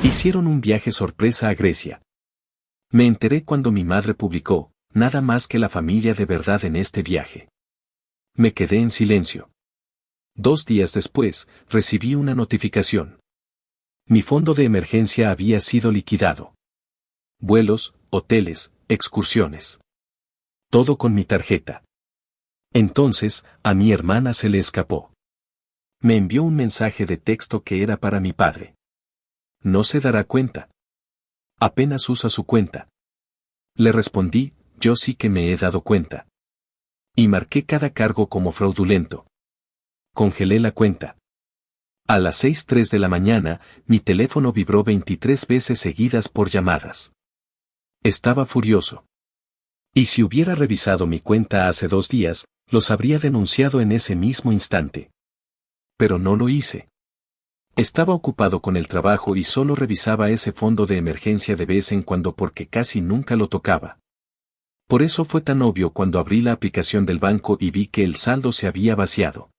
Hicieron un viaje sorpresa a Grecia. Me enteré cuando mi madre publicó, nada más que la familia de verdad en este viaje. Me quedé en silencio. 2 días después, recibí una notificación. Mi fondo de emergencia había sido liquidado. Vuelos, hoteles, excursiones. Todo con mi tarjeta. Entonces, a mi hermana se le escapó. Me envió un mensaje de texto que era para mi padre. No se dará cuenta. Apenas usa su cuenta. Le respondí, yo sí que me he dado cuenta. Y marqué cada cargo como fraudulento. Congelé la cuenta. A las 6:03 de la mañana, mi teléfono vibró 23 veces seguidas por llamadas. Estaba furioso. Y si hubiera revisado mi cuenta hace 2 días, los habría denunciado en ese mismo instante. Pero no lo hice. Estaba ocupado con el trabajo y solo revisaba ese fondo de emergencia de vez en cuando porque casi nunca lo tocaba. Por eso fue tan obvio cuando abrí la aplicación del banco y vi que el saldo se había vaciado.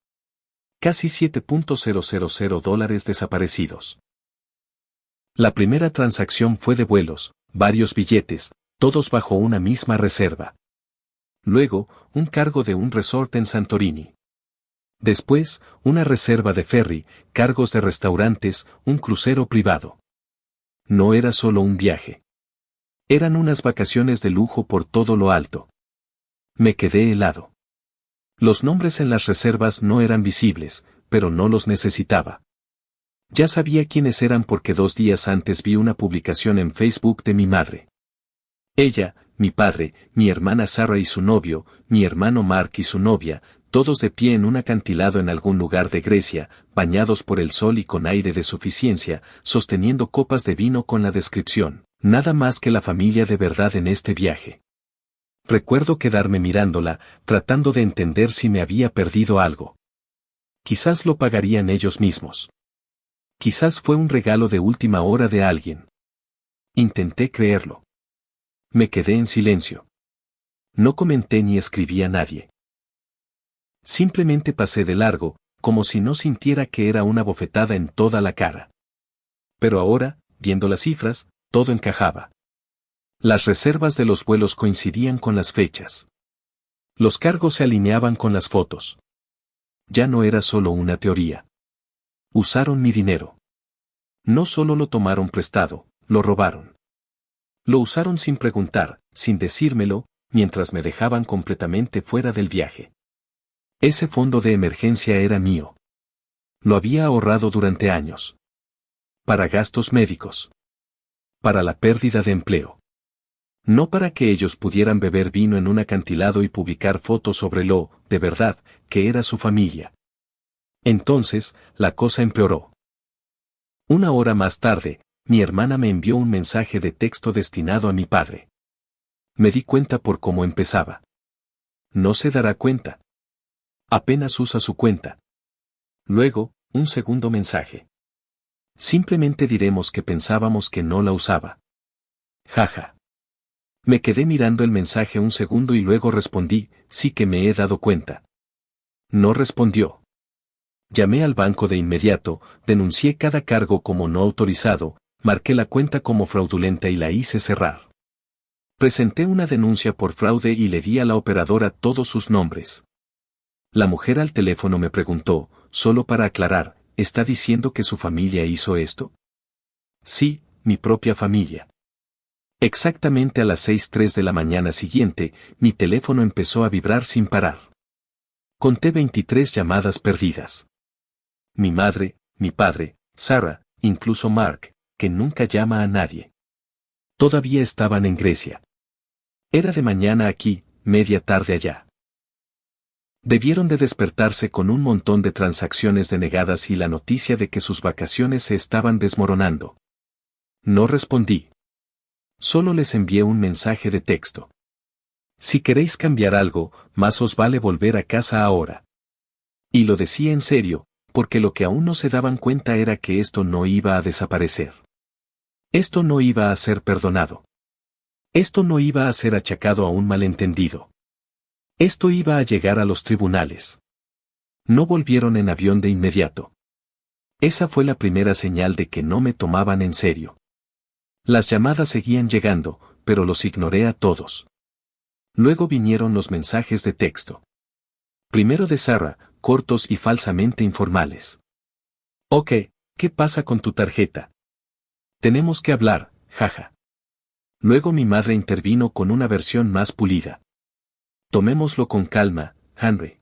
Casi $7.000 desaparecidos. La primera transacción fue de vuelos, varios billetes, todos bajo una misma reserva. Luego, un cargo de un resort en Santorini. Después, una reserva de ferry, cargos de restaurantes, un crucero privado. No era solo un viaje. Eran unas vacaciones de lujo por todo lo alto. Me quedé helado. Los nombres en las reservas no eran visibles, pero no los necesitaba. Ya sabía quiénes eran porque 2 días antes vi una publicación en Facebook de mi madre. Ella, mi padre, mi hermana Sara y su novio, mi hermano Mark y su novia, todos de pie en un acantilado en algún lugar de Grecia, bañados por el sol y con aire de suficiencia, sosteniendo copas de vino con la descripción, nada más que la familia de verdad en este viaje. Recuerdo quedarme mirándola, tratando de entender si me había perdido algo. Quizás lo pagarían ellos mismos. Quizás fue un regalo de última hora de alguien. Intenté creerlo. Me quedé en silencio. No comenté ni escribí a nadie. Simplemente pasé de largo, como si no sintiera que era una bofetada en toda la cara. Pero ahora, viendo las cifras, todo encajaba. Las reservas de los vuelos coincidían con las fechas. Los cargos se alineaban con las fotos. Ya no era solo una teoría. Usaron mi dinero. No solo lo tomaron prestado, lo robaron. Lo usaron sin preguntar, sin decírmelo, mientras me dejaban completamente fuera del viaje. Ese fondo de emergencia era mío. Lo había ahorrado durante años. Para gastos médicos. Para la pérdida de empleo. No para que ellos pudieran beber vino en un acantilado y publicar fotos sobre lo, de verdad, que era su familia. Entonces, la cosa empeoró. 1 hora más tarde, mi hermana me envió un mensaje de texto destinado a mi padre. Me di cuenta por cómo empezaba. No se dará cuenta. Apenas usa su cuenta. Luego, un segundo mensaje. Simplemente diremos que pensábamos que no la usaba. Jaja. Me quedé mirando el mensaje un segundo y luego respondí, sí que me he dado cuenta. No respondió. Llamé al banco de inmediato, denuncié cada cargo como no autorizado, marqué la cuenta como fraudulenta y la hice cerrar. Presenté una denuncia por fraude y le di a la operadora todos sus nombres. La mujer al teléfono me preguntó, solo para aclarar, ¿está diciendo que su familia hizo esto? Sí, mi propia familia. Exactamente a las 6:03 de la mañana siguiente, mi teléfono empezó a vibrar sin parar. Conté 23 llamadas perdidas. Mi madre, mi padre, Sara, incluso Mark, que nunca llama a nadie. Todavía estaban en Grecia. Era de mañana aquí, media tarde allá. Debieron de despertarse con un montón de transacciones denegadas y la noticia de que sus vacaciones se estaban desmoronando. No respondí. Solo les envié un mensaje de texto. Si queréis cambiar algo, más os vale volver a casa ahora. Y lo decía en serio, porque lo que aún no se daban cuenta era que esto no iba a desaparecer. Esto no iba a ser perdonado. Esto no iba a ser achacado a un malentendido. Esto iba a llegar a los tribunales. No volvieron en avión de inmediato. Esa fue la primera señal de que no me tomaban en serio. Las llamadas seguían llegando, pero los ignoré a todos. Luego vinieron los mensajes de texto. Primero de Sarah, cortos y falsamente informales. Ok, ¿qué pasa con tu tarjeta? Tenemos que hablar, jaja. Luego mi madre intervino con una versión más pulida. Tomémoslo con calma, Henry.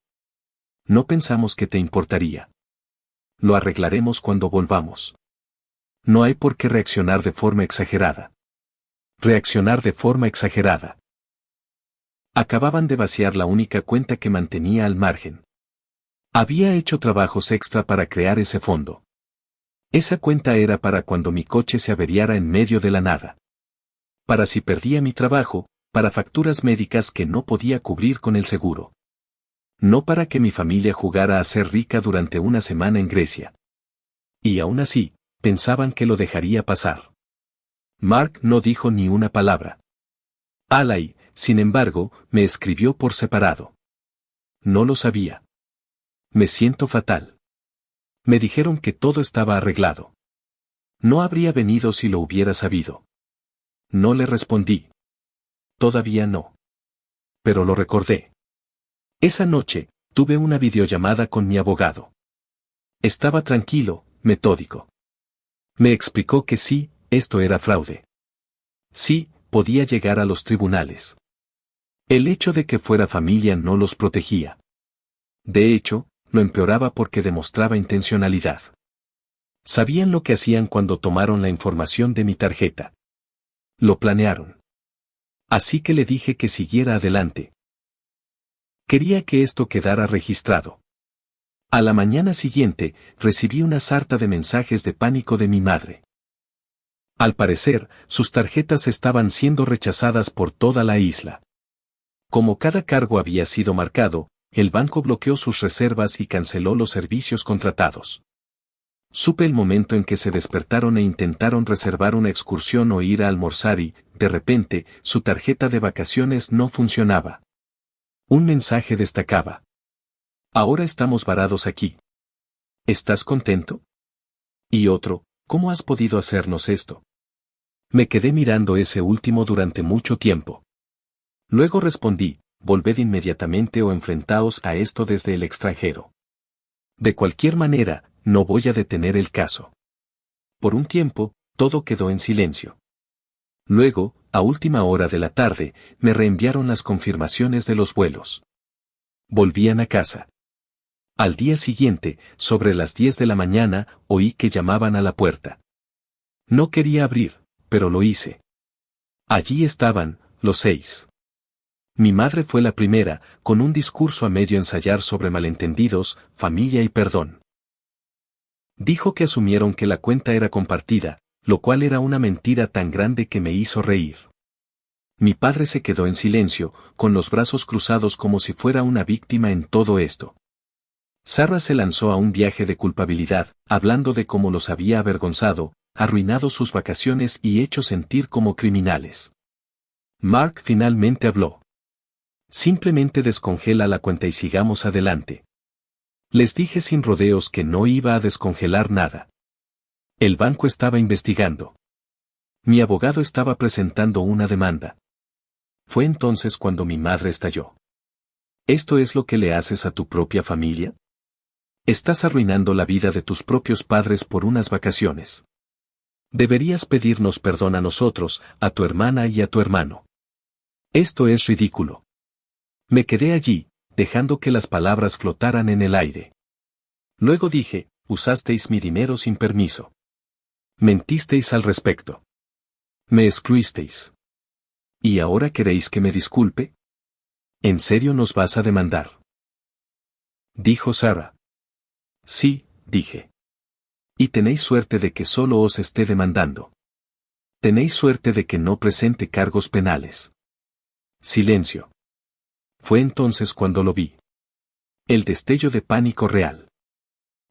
No pensamos que te importaría. Lo arreglaremos cuando volvamos. No hay por qué reaccionar de forma exagerada. Reaccionar de forma exagerada. Acababan de vaciar la única cuenta que mantenía al margen. Había hecho trabajos extra para crear ese fondo. Esa cuenta era para cuando mi coche se averiara en medio de la nada. Para si perdía mi trabajo, para facturas médicas que no podía cubrir con el seguro. No para que mi familia jugara a ser rica durante una semana en Grecia. Y aún así, pensaban que lo dejaría pasar. Mark no dijo ni una palabra. Alay, sin embargo, me escribió por separado. No lo sabía. Me siento fatal. Me dijeron que todo estaba arreglado. No habría venido si lo hubiera sabido. No le respondí. Todavía no. Pero lo recordé. Esa noche, tuve una videollamada con mi abogado. Estaba tranquilo, metódico. Me explicó que sí, esto era fraude. Sí, podía llegar a los tribunales. El hecho de que fuera familia no los protegía. De hecho, lo empeoraba porque demostraba intencionalidad. Sabían lo que hacían cuando tomaron la información de mi tarjeta. Lo planearon. Así que le dije que siguiera adelante. Quería que esto quedara registrado. A la mañana siguiente, recibí una sarta de mensajes de pánico de mi madre. Al parecer, sus tarjetas estaban siendo rechazadas por toda la isla. Como cada cargo había sido marcado, el banco bloqueó sus reservas y canceló los servicios contratados. Supe el momento en que se despertaron e intentaron reservar una excursión o ir a almorzar y, de repente, su tarjeta de vacaciones no funcionaba. Un mensaje destacaba. Ahora estamos varados aquí. ¿Estás contento? Y otro, ¿cómo has podido hacernos esto? Me quedé mirando ese último durante mucho tiempo. Luego respondí, volved inmediatamente o enfrentaos a esto desde el extranjero. De cualquier manera, no voy a detener el caso. Por un tiempo, todo quedó en silencio. Luego, a última hora de la tarde, me reenviaron las confirmaciones de los vuelos. Volvían a casa. Al día siguiente, sobre las 10 de la mañana, oí que llamaban a la puerta. No quería abrir, pero lo hice. Allí estaban, los 6. Mi madre fue la primera, con un discurso a medio ensayar sobre malentendidos, familia y perdón. Dijo que asumieron que la cuenta era compartida, lo cual era una mentira tan grande que me hizo reír. Mi padre se quedó en silencio, con los brazos cruzados como si fuera una víctima en todo esto. Sarah se lanzó a un viaje de culpabilidad, hablando de cómo los había avergonzado, arruinado sus vacaciones y hecho sentir como criminales. Mark finalmente habló. Simplemente descongela la cuenta y sigamos adelante. Les dije sin rodeos que no iba a descongelar nada. El banco estaba investigando. Mi abogado estaba presentando una demanda. Fue entonces cuando mi madre estalló. ¿Esto es lo que le haces a tu propia familia? Estás arruinando la vida de tus propios padres por unas vacaciones. Deberías pedirnos perdón a nosotros, a tu hermana y a tu hermano. Esto es ridículo. Me quedé allí, dejando que las palabras flotaran en el aire. Luego dije, usasteis mi dinero sin permiso. Mentisteis al respecto. Me excluisteis. ¿Y ahora queréis que me disculpe? ¿En serio nos vas a demandar? Dijo Sarah. Sí, dije. Y tenéis suerte de que solo os esté demandando. Tenéis suerte de que no presente cargos penales. Silencio. Fue entonces cuando lo vi. El destello de pánico real.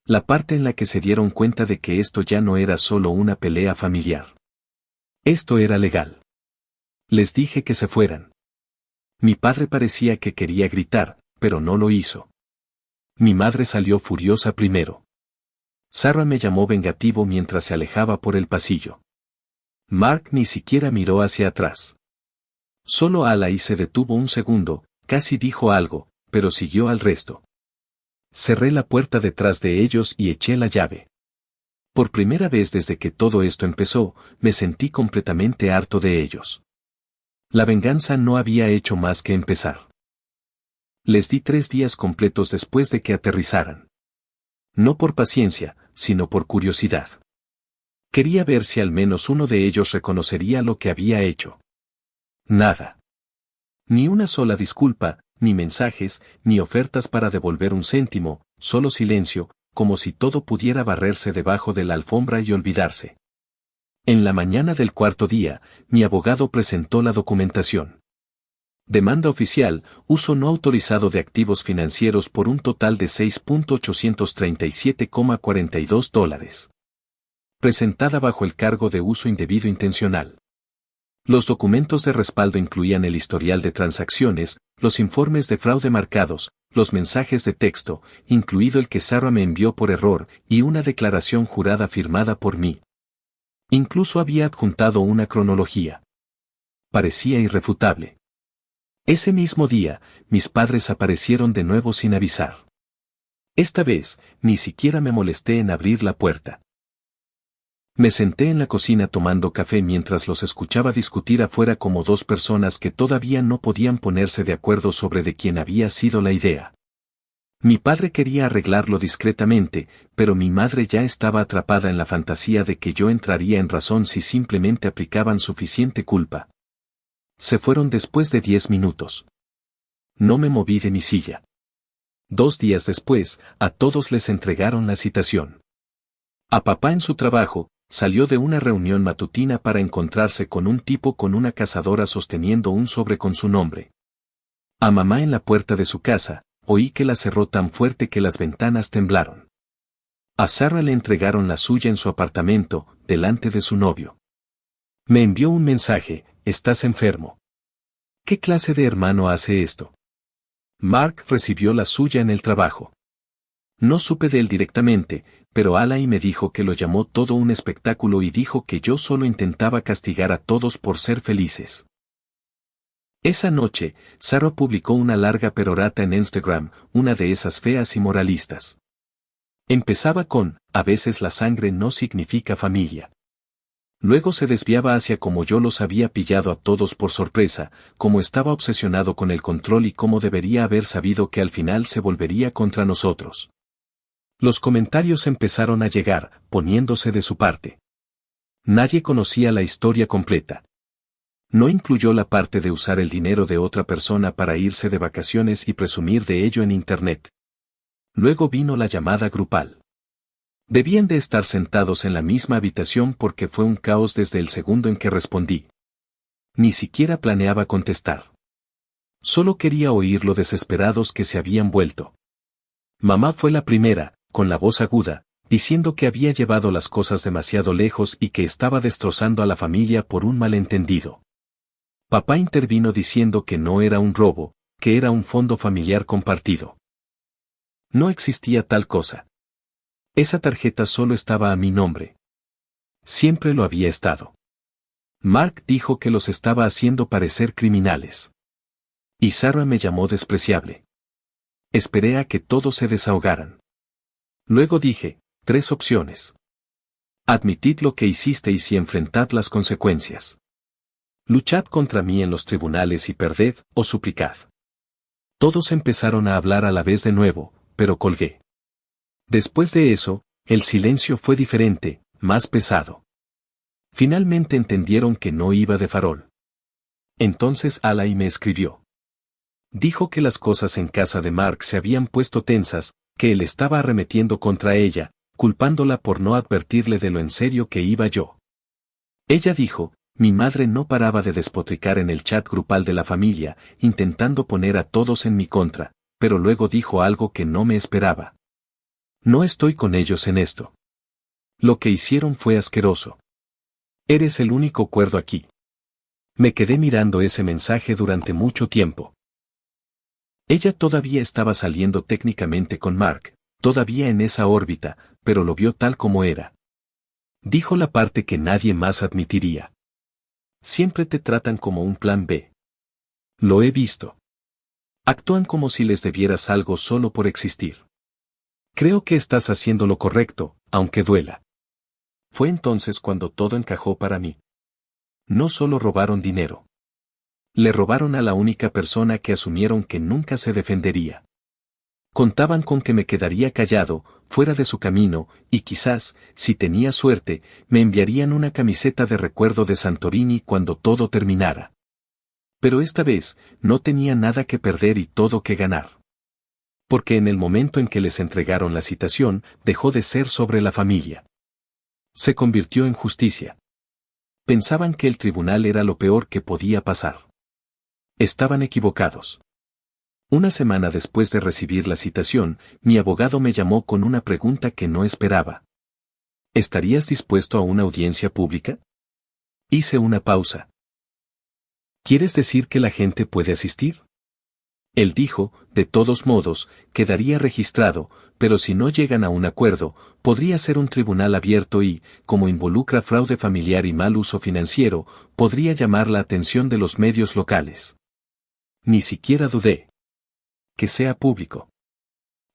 La parte en la que se dieron cuenta de que esto ya no era solo una pelea familiar. Esto era legal. Les dije que se fueran. Mi padre parecía que quería gritar, pero no lo hizo. Mi madre salió furiosa primero. Sarah me llamó vengativo mientras se alejaba por el pasillo. Mark ni siquiera miró hacia atrás. Solo Alai se detuvo un segundo, casi dijo algo, pero siguió al resto. Cerré la puerta detrás de ellos y eché la llave. Por primera vez desde que todo esto empezó, me sentí completamente harto de ellos. La venganza no había hecho más que empezar. Les di 3 días completos después de que aterrizaran. No por paciencia, sino por curiosidad. Quería ver si al menos uno de ellos reconocería lo que había hecho. Nada. Ni una sola disculpa, ni mensajes, ni ofertas para devolver un céntimo, solo silencio, como si todo pudiera barrerse debajo de la alfombra y olvidarse. En la mañana del 4.º día, mi abogado presentó la documentación. Demanda oficial, uso no autorizado de activos financieros por un total de $6.837,42. Presentada bajo el cargo de uso indebido intencional. Los documentos de respaldo incluían el historial de transacciones, los informes de fraude marcados, los mensajes de texto, incluido el que Sarah me envió por error, y una declaración jurada firmada por mí. Incluso había adjuntado una cronología. Parecía irrefutable. Ese mismo día, mis padres aparecieron de nuevo sin avisar. Esta vez, ni siquiera me molesté en abrir la puerta. Me senté en la cocina tomando café mientras los escuchaba discutir afuera como dos personas que todavía no podían ponerse de acuerdo sobre de quién había sido la idea. Mi padre quería arreglarlo discretamente, pero mi madre ya estaba atrapada en la fantasía de que yo entraría en razón si simplemente aplicaban suficiente culpa. Se fueron después de 10 minutos. No me moví de mi silla. 2 días después, a todos les entregaron la citación. A papá en su trabajo, salió de una reunión matutina para encontrarse con un tipo con una cazadora sosteniendo un sobre con su nombre. A mamá en la puerta de su casa, oí que la cerró tan fuerte que las ventanas temblaron. A Sarah le entregaron la suya en su apartamento, delante de su novio. Me envió un mensaje: «Estás enfermo». ¿Qué clase de hermano hace esto? Mark recibió la suya en el trabajo. No supe de él directamente, pero Alai me dijo que lo llamó todo un espectáculo y dijo que yo solo intentaba castigar a todos por ser felices. Esa noche, Sarah publicó una larga perorata en Instagram, una de esas feas y moralistas. Empezaba con: «A veces la sangre no significa familia». Luego se desviaba hacia cómo yo los había pillado a todos por sorpresa, cómo estaba obsesionado con el control y cómo debería haber sabido que al final se volvería contra nosotros. Los comentarios empezaron a llegar, poniéndose de su parte. Nadie conocía la historia completa. No incluyó la parte de usar el dinero de otra persona para irse de vacaciones y presumir de ello en Internet. Luego vino la llamada grupal. Debían de estar sentados en la misma habitación porque fue un caos desde el segundo en que respondí. Ni siquiera planeaba contestar. Solo quería oír lo desesperados que se habían vuelto. Mamá fue la primera, con la voz aguda, diciendo que había llevado las cosas demasiado lejos y que estaba destrozando a la familia por un malentendido. Papá intervino diciendo que no era un robo, que era un fondo familiar compartido. No existía tal cosa. Esa tarjeta solo estaba a mi nombre. Siempre lo había estado. Mark dijo que los estaba haciendo parecer criminales. Y Sarah me llamó despreciable. Esperé a que todos se desahogaran. Luego dije: 3 opciones. Admitid lo que hicisteis y enfrentad las consecuencias. Luchad contra mí en los tribunales y perded, o suplicad. Todos empezaron a hablar a la vez de nuevo, pero colgué. Después de eso, el silencio fue diferente, más pesado. Finalmente entendieron que no iba de farol. Entonces Alai me escribió. Dijo que las cosas en casa de Mark se habían puesto tensas, que él estaba arremetiendo contra ella, culpándola por no advertirle de lo en serio que iba yo. Ella dijo: «Mi madre no paraba de despotricar en el chat grupal de la familia, intentando poner a todos en mi contra», pero luego dijo algo que no me esperaba. «No estoy con ellos en esto. Lo que hicieron fue asqueroso. Eres el único cuerdo aquí». Me quedé mirando ese mensaje durante mucho tiempo. Ella todavía estaba saliendo técnicamente con Mark, todavía en esa órbita, pero lo vio tal como era. Dijo la parte que nadie más admitiría. Siempre te tratan como un plan B. Lo he visto. Actúan como si les debieras algo solo por existir. Creo que estás haciendo lo correcto, aunque duela. Fue entonces cuando todo encajó para mí. No solo robaron dinero. Le robaron a la única persona que asumieron que nunca se defendería. Contaban con que me quedaría callado, fuera de su camino, y quizás, si tenía suerte, me enviarían una camiseta de recuerdo de Santorini cuando todo terminara. Pero esta vez, no tenía nada que perder y todo que ganar. Porque en el momento en que les entregaron la citación, dejó de ser sobre la familia. Se convirtió en justicia. Pensaban que el tribunal era lo peor que podía pasar. Estaban equivocados. Una semana después de recibir la citación, mi abogado me llamó con una pregunta que no esperaba. ¿Estarías dispuesto a una audiencia pública? Hice una pausa. ¿Quieres decir que la gente puede asistir? Él dijo, de todos modos, quedaría registrado, pero si no llegan a un acuerdo, podría ser un tribunal abierto y, como involucra fraude familiar y mal uso financiero, podría llamar la atención de los medios locales. Ni siquiera dudé. Que sea público.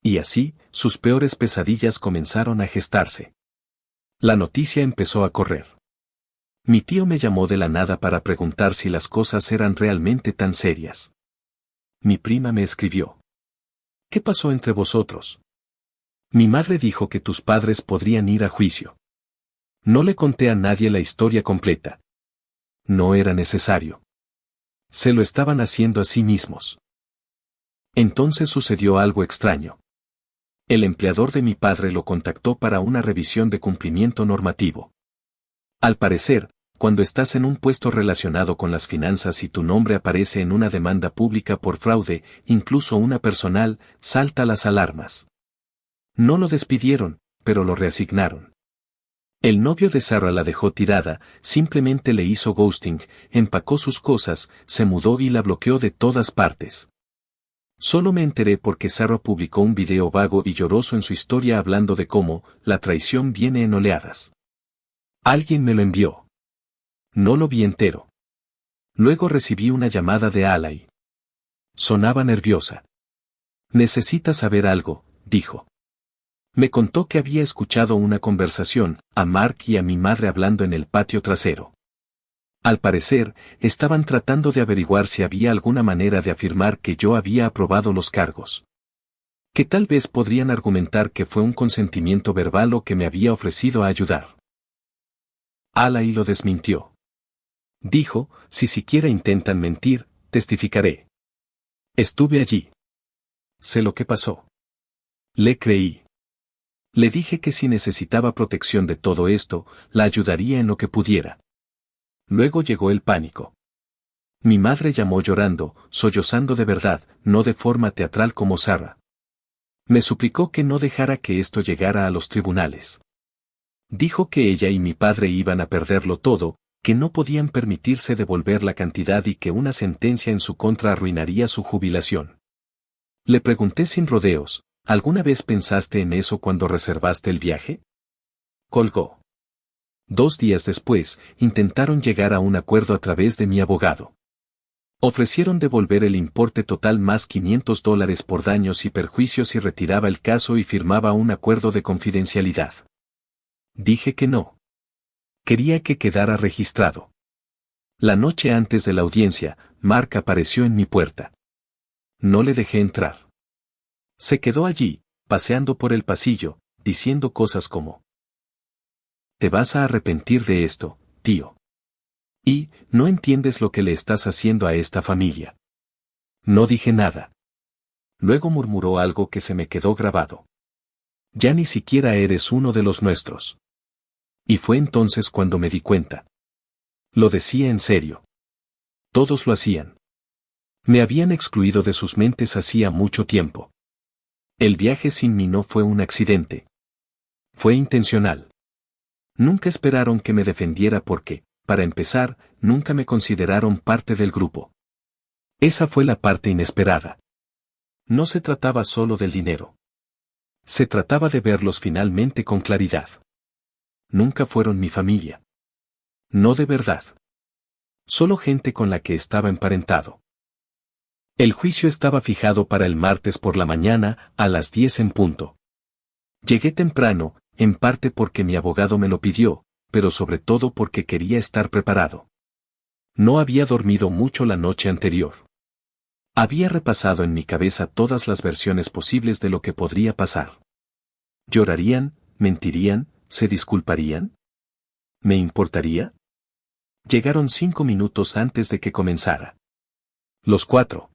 Y así, sus peores pesadillas comenzaron a gestarse. La noticia empezó a correr. Mi tío me llamó de la nada para preguntar si las cosas eran realmente tan serias. Mi prima me escribió. ¿Qué pasó entre vosotros? Mi madre dijo que tus padres podrían ir a juicio. No le conté a nadie la historia completa. No era necesario. Se lo estaban haciendo a sí mismos. Entonces sucedió algo extraño. El empleador de mi padre lo contactó para una revisión de cumplimiento normativo. Al parecer, cuando estás en un puesto relacionado con las finanzas y tu nombre aparece en una demanda pública por fraude, incluso una personal, salta las alarmas. No lo despidieron, pero lo reasignaron. El novio de Sarah la dejó tirada, simplemente le hizo ghosting, empacó sus cosas, se mudó y la bloqueó de todas partes. Solo me enteré porque Sarah publicó un video vago y lloroso en su historia hablando de cómo la traición viene en oleadas. Alguien me lo envió. No lo vi entero. Luego recibí una llamada de Alay. Sonaba nerviosa. Necesitas saber algo, dijo. Me contó que había escuchado una conversación, a Mark y a mi madre hablando en el patio trasero. Al parecer, estaban tratando de averiguar si había alguna manera de afirmar que yo había aprobado los cargos. Que tal vez podrían argumentar que fue un consentimiento verbal o que me había ofrecido a ayudar. Alay lo desmintió. Dijo, si siquiera intentan mentir, testificaré. Estuve allí. Sé lo que pasó. Le creí. Le dije que si necesitaba protección de todo esto, la ayudaría en lo que pudiera. Luego llegó el pánico. Mi madre llamó llorando, sollozando de verdad, no de forma teatral como Sarah. Me suplicó que no dejara que esto llegara a los tribunales. Dijo que ella y mi padre iban a perderlo todo, que no podían permitirse devolver la cantidad y que una sentencia en su contra arruinaría su jubilación. Le pregunté sin rodeos, ¿alguna vez pensaste en eso cuando reservaste el viaje? Colgó. 2 días después, intentaron llegar a un acuerdo a través de mi abogado. Ofrecieron devolver el importe total más $500 por daños y perjuicios si retiraba el caso y firmaba un acuerdo de confidencialidad. Dije que no. Quería que quedara registrado. La noche antes de la audiencia, Mark apareció en mi puerta. No le dejé entrar. Se quedó allí, paseando por el pasillo, diciendo cosas como: «Te vas a arrepentir de esto, tío. Y, no entiendes lo que le estás haciendo a esta familia». No dije nada. Luego murmuró algo que se me quedó grabado. «Ya ni siquiera eres uno de los nuestros». Y fue entonces cuando me di cuenta. Lo decía en serio. Todos lo hacían. Me habían excluido de sus mentes hacía mucho tiempo. El viaje sin mí no fue un accidente. Fue intencional. Nunca esperaron que me defendiera porque, para empezar, nunca me consideraron parte del grupo. Esa fue la parte inesperada. No se trataba solo del dinero. Se trataba de verlos finalmente con claridad. Nunca fueron mi familia. No de verdad. Solo gente con la que estaba emparentado. El juicio estaba fijado para el martes por la mañana, a las 10 en punto. Llegué temprano, en parte porque mi abogado me lo pidió, pero sobre todo porque quería estar preparado. No había dormido mucho la noche anterior. Había repasado en mi cabeza todas las versiones posibles de lo que podría pasar. ¿Llorarían? ¿Mentirían? ¿Se disculparían? ¿Me importaría? Llegaron 5 minutos antes de que comenzara. Los 4.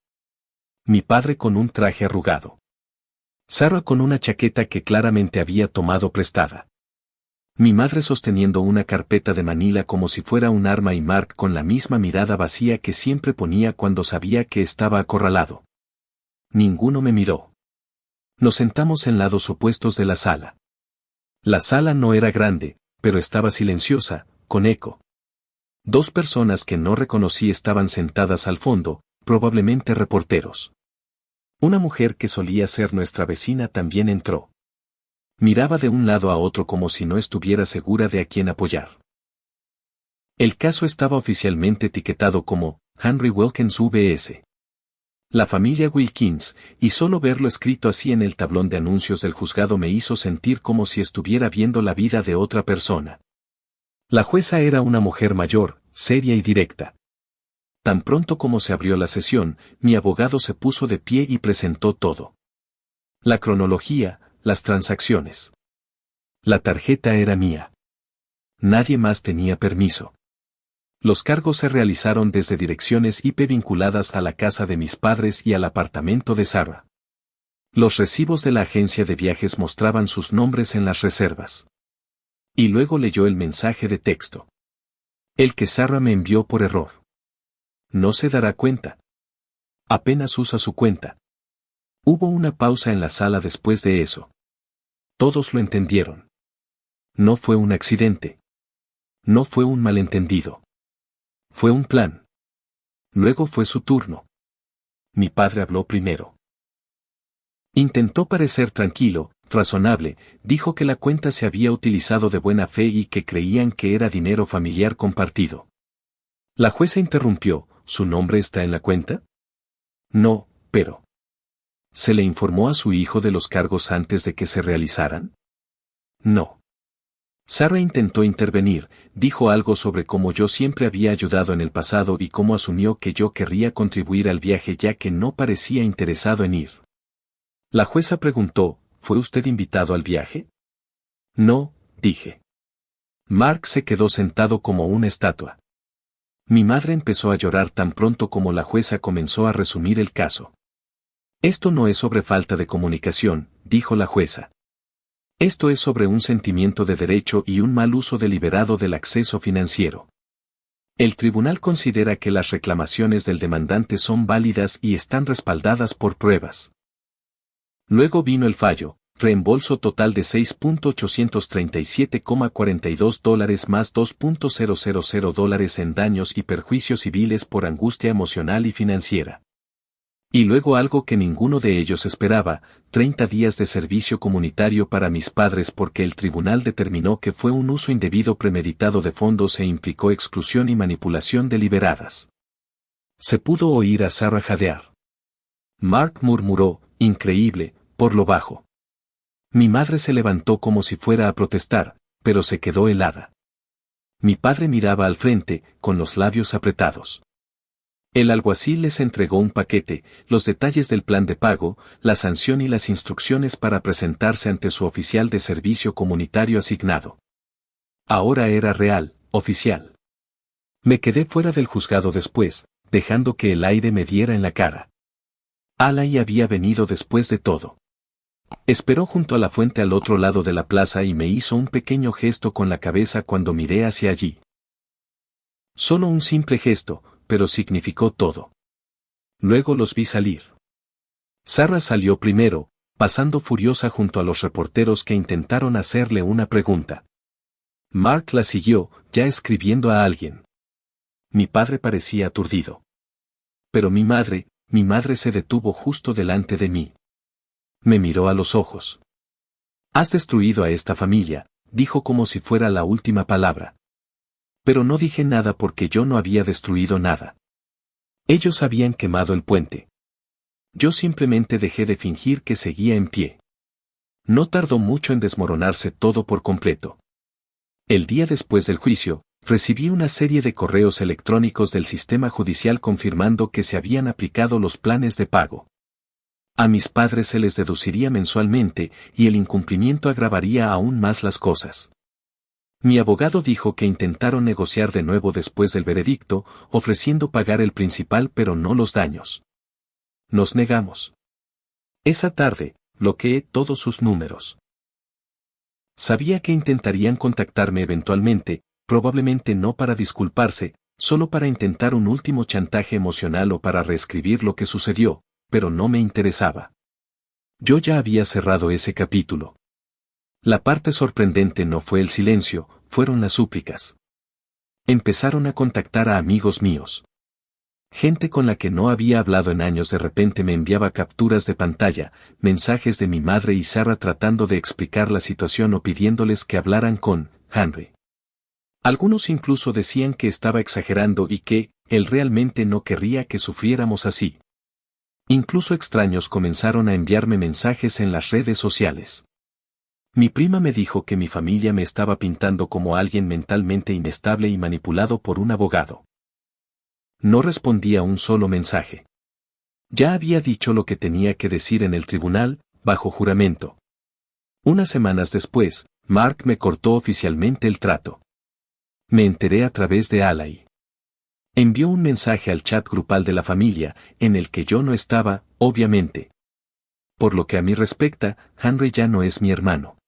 Mi padre con un traje arrugado. Sarah con una chaqueta que claramente había tomado prestada. Mi madre sosteniendo una carpeta de Manila como si fuera un arma y Mark con la misma mirada vacía que siempre ponía cuando sabía que estaba acorralado. Ninguno me miró. Nos sentamos en lados opuestos de la sala. La sala no era grande, pero estaba silenciosa, con eco. 2 personas que no reconocí estaban sentadas al fondo, probablemente reporteros. Una mujer que solía ser nuestra vecina también entró. Miraba de un lado a otro como si no estuviera segura de a quién apoyar. El caso estaba oficialmente etiquetado como Henry Wilkins vs. La familia Wilkins, y solo verlo escrito así en el tablón de anuncios del juzgado me hizo sentir como si estuviera viendo la vida de otra persona. La jueza era una mujer mayor, seria y directa. Tan pronto como se abrió la sesión, mi abogado se puso de pie y presentó todo. La cronología, las transacciones. La tarjeta era mía. Nadie más tenía permiso. Los cargos se realizaron desde direcciones IP vinculadas a la casa de mis padres y al apartamento de Sarah. Los recibos de la agencia de viajes mostraban sus nombres en las reservas. Y luego leyó el mensaje de texto. El que Sarah me envió por error. No se dará cuenta. Apenas usa su cuenta. Hubo una pausa en la sala después de eso. Todos lo entendieron. No fue un accidente. No fue un malentendido. Fue un plan. Luego fue su turno. Mi padre habló primero. Intentó parecer tranquilo, razonable, dijo que la cuenta se había utilizado de buena fe y que creían que era dinero familiar compartido. La jueza interrumpió, ¿su nombre está en la cuenta? No, pero... ¿Se le informó a su hijo de los cargos antes de que se realizaran? No. Sarah intentó intervenir, dijo algo sobre cómo yo siempre había ayudado en el pasado y cómo asumió que yo querría contribuir al viaje ya que no parecía interesado en ir. La jueza preguntó, ¿fue usted invitado al viaje? No, dije. Mark se quedó sentado como una estatua. Mi madre empezó a llorar tan pronto como la jueza comenzó a resumir el caso. Esto no es sobre falta de comunicación, dijo la jueza. Esto es sobre un sentimiento de derecho y un mal uso deliberado del acceso financiero. El tribunal considera que las reclamaciones del demandante son válidas y están respaldadas por pruebas. Luego vino el fallo, reembolso total de $6.837,42 más $2.000 en daños y perjuicios civiles por angustia emocional y financiera. Y luego algo que ninguno de ellos esperaba, 30 días de servicio comunitario para mis padres porque el tribunal determinó que fue un uso indebido premeditado de fondos e implicó exclusión y manipulación deliberadas. Se pudo oír a Sarah jadear. Mark murmuró, increíble, por lo bajo. Mi madre se levantó como si fuera a protestar, pero se quedó helada. Mi padre miraba al frente, con los labios apretados. El alguacil les entregó un paquete, los detalles del plan de pago, la sanción y las instrucciones para presentarse ante su oficial de servicio comunitario asignado. Ahora era real, oficial. Me quedé fuera del juzgado después, dejando que el aire me diera en la cara. Alay había venido después de todo. Esperó junto a la fuente al otro lado de la plaza y me hizo un pequeño gesto con la cabeza cuando miré hacia allí. Solo un simple gesto, pero significó todo. Luego los vi salir. Sarah salió primero, pasando furiosa junto a los reporteros que intentaron hacerle una pregunta. Mark la siguió, ya escribiendo a alguien. Mi padre parecía aturdido. Pero mi madre se detuvo justo delante de mí. Me miró a los ojos. Has destruido a esta familia, dijo como si fuera la última palabra. Pero no dije nada porque yo no había destruido nada. Ellos habían quemado el puente. Yo simplemente dejé de fingir que seguía en pie. No tardó mucho en desmoronarse todo por completo. El día después del juicio, recibí una serie de correos electrónicos del sistema judicial confirmando que se habían aplicado los planes de pago. A mis padres se les deduciría mensualmente y el incumplimiento agravaría aún más las cosas. Mi abogado dijo que intentaron negociar de nuevo después del veredicto, ofreciendo pagar el principal pero no los daños. Nos negamos. Esa tarde, bloqueé todos sus números. Sabía que intentarían contactarme eventualmente, probablemente no para disculparse, solo para intentar un último chantaje emocional o para reescribir lo que sucedió, pero no me interesaba. Yo ya había cerrado ese capítulo. La parte sorprendente no fue el silencio, fueron las súplicas. Empezaron a contactar a amigos míos. Gente con la que no había hablado en años de repente me enviaba capturas de pantalla, mensajes de mi madre y Sarah tratando de explicar la situación o pidiéndoles que hablaran con Henry. Algunos incluso decían que estaba exagerando y que él realmente no querría que sufriéramos así. Incluso extraños comenzaron a enviarme mensajes en las redes sociales. Mi prima me dijo que mi familia me estaba pintando como alguien mentalmente inestable y manipulado por un abogado. No respondí a un solo mensaje. Ya había dicho lo que tenía que decir en el tribunal, bajo juramento. Unas semanas después, Mark me cortó oficialmente el trato. Me enteré a través de Alay. Envió un mensaje al chat grupal de la familia, en el que yo no estaba, obviamente. Por lo que a mí respecta, Henry ya no es mi hermano.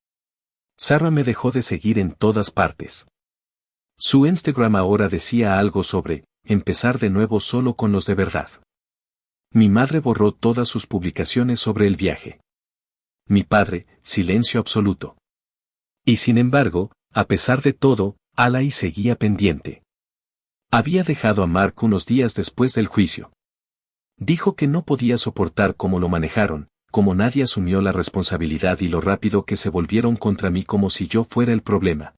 Sarah me dejó de seguir en todas partes. Su Instagram ahora decía algo sobre empezar de nuevo solo con los de verdad. Mi madre borró todas sus publicaciones sobre el viaje. Mi padre, silencio absoluto. Y sin embargo, a pesar de todo, Alay seguía pendiente. Había dejado a Mark unos días después del juicio. Dijo que no podía soportar cómo lo manejaron, cómo nadie asumió la responsabilidad y lo rápido que se volvieron contra mí como si yo fuera el problema.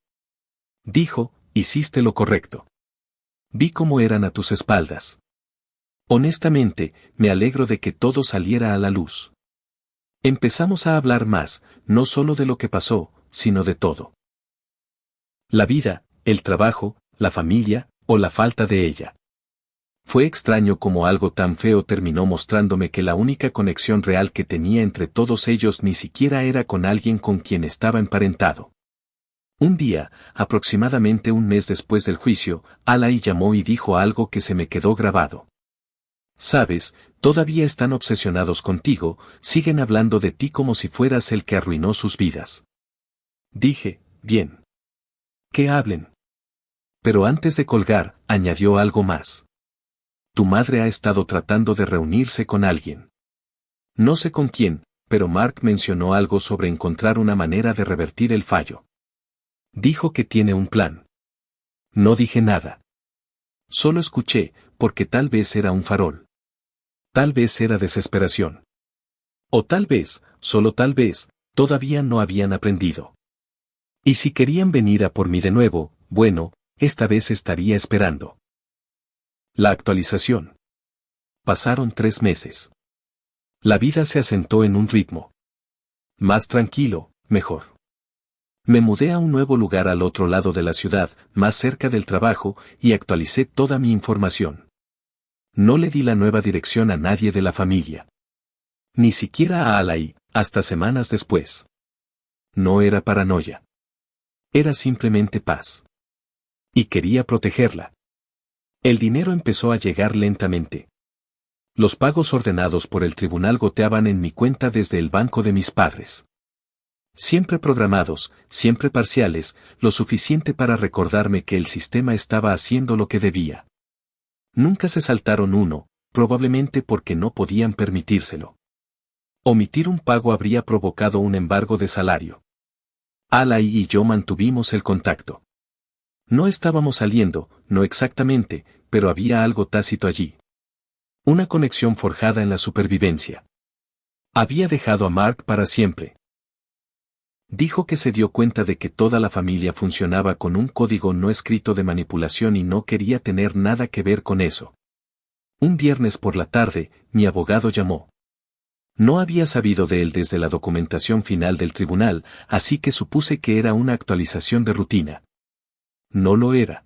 Dijo, hiciste lo correcto. Vi cómo eran a tus espaldas. Honestamente, me alegro de que todo saliera a la luz. Empezamos a hablar más, no solo de lo que pasó, sino de todo. La vida, el trabajo, la familia, o la falta de ella. Fue extraño cómo algo tan feo terminó mostrándome que la única conexión real que tenía entre todos ellos ni siquiera era con alguien con quien estaba emparentado. Un día, aproximadamente un mes después del juicio, Alay llamó y dijo algo que se me quedó grabado. Sabes, todavía están obsesionados contigo, siguen hablando de ti como si fueras el que arruinó sus vidas. Dije, bien. Que hablen. Pero antes de colgar, añadió algo más. Tu madre ha estado tratando de reunirse con alguien. No sé con quién, pero Mark mencionó algo sobre encontrar una manera de revertir el fallo. Dijo que tiene un plan. No dije nada. Solo escuché, porque tal vez era un farol. Tal vez era desesperación. O tal vez, solo tal vez, todavía no habían aprendido. Y si querían venir a por mí de nuevo, bueno, esta vez estaría esperando. La actualización. Pasaron 3 meses. La vida se asentó en un ritmo. Más tranquilo, mejor. Me mudé a un nuevo lugar al otro lado de la ciudad, más cerca del trabajo, y actualicé toda mi información. No le di la nueva dirección a nadie de la familia. Ni siquiera a Alay, hasta semanas después. No era paranoia. Era simplemente paz. Y quería protegerla. El dinero empezó a llegar lentamente. Los pagos ordenados por el tribunal goteaban en mi cuenta desde el banco de mis padres. Siempre programados, siempre parciales, lo suficiente para recordarme que el sistema estaba haciendo lo que debía. Nunca se saltaron uno, probablemente porque no podían permitírselo. Omitir un pago habría provocado un embargo de salario. Alay y yo mantuvimos el contacto. No estábamos saliendo, no exactamente, pero había algo tácito allí. Una conexión forjada en la supervivencia. Había dejado a Mark para siempre. Dijo que se dio cuenta de que toda la familia funcionaba con un código no escrito de manipulación y no quería tener nada que ver con eso. Un viernes por la tarde, mi abogado llamó. No había sabido de él desde la documentación final del tribunal, así que supuse que era una actualización de rutina. No lo era.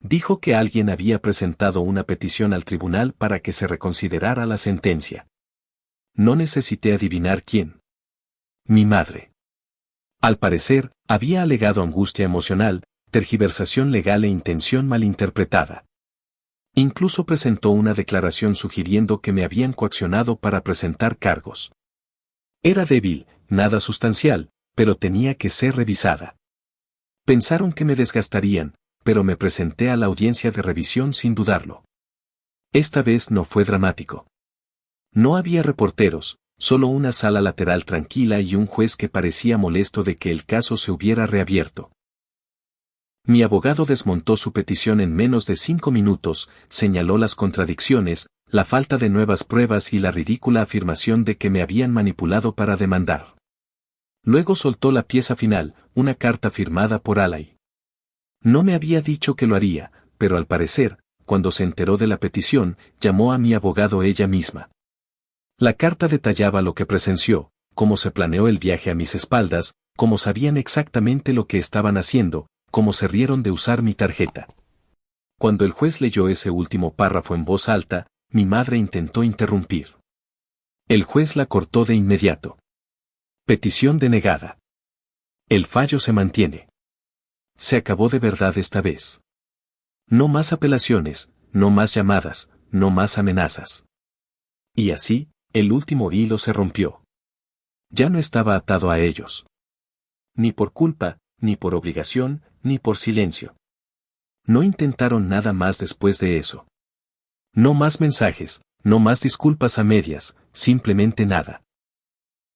Dijo que alguien había presentado una petición al tribunal para que se reconsiderara la sentencia. No necesité adivinar quién. Mi madre. Al parecer, había alegado angustia emocional, tergiversación legal e intención malinterpretada. Incluso presentó una declaración sugiriendo que me habían coaccionado para presentar cargos. Era débil, nada sustancial, pero tenía que ser revisada. Pensaron que me desgastarían, pero me presenté a la audiencia de revisión sin dudarlo. Esta vez no fue dramático. No había reporteros, solo una sala lateral tranquila y un juez que parecía molesto de que el caso se hubiera reabierto. Mi abogado desmontó su petición en menos de 5 minutos, señaló las contradicciones, la falta de nuevas pruebas y la ridícula afirmación de que me habían manipulado para demandar. Luego soltó la pieza final, una carta firmada por Alay. No me había dicho que lo haría, pero al parecer, cuando se enteró de la petición, llamó a mi abogado ella misma. La carta detallaba lo que presenció, cómo se planeó el viaje a mis espaldas, cómo sabían exactamente lo que estaban haciendo, cómo se rieron de usar mi tarjeta. Cuando el juez leyó ese último párrafo en voz alta, mi madre intentó interrumpir. El juez la cortó de inmediato. Petición denegada. El fallo se mantiene. Se acabó de verdad esta vez. No más apelaciones, no más llamadas, no más amenazas. Y así, el último hilo se rompió. Ya no estaba atado a ellos. Ni por culpa, ni por obligación, ni por silencio. No intentaron nada más después de eso. No más mensajes, no más disculpas a medias, simplemente nada.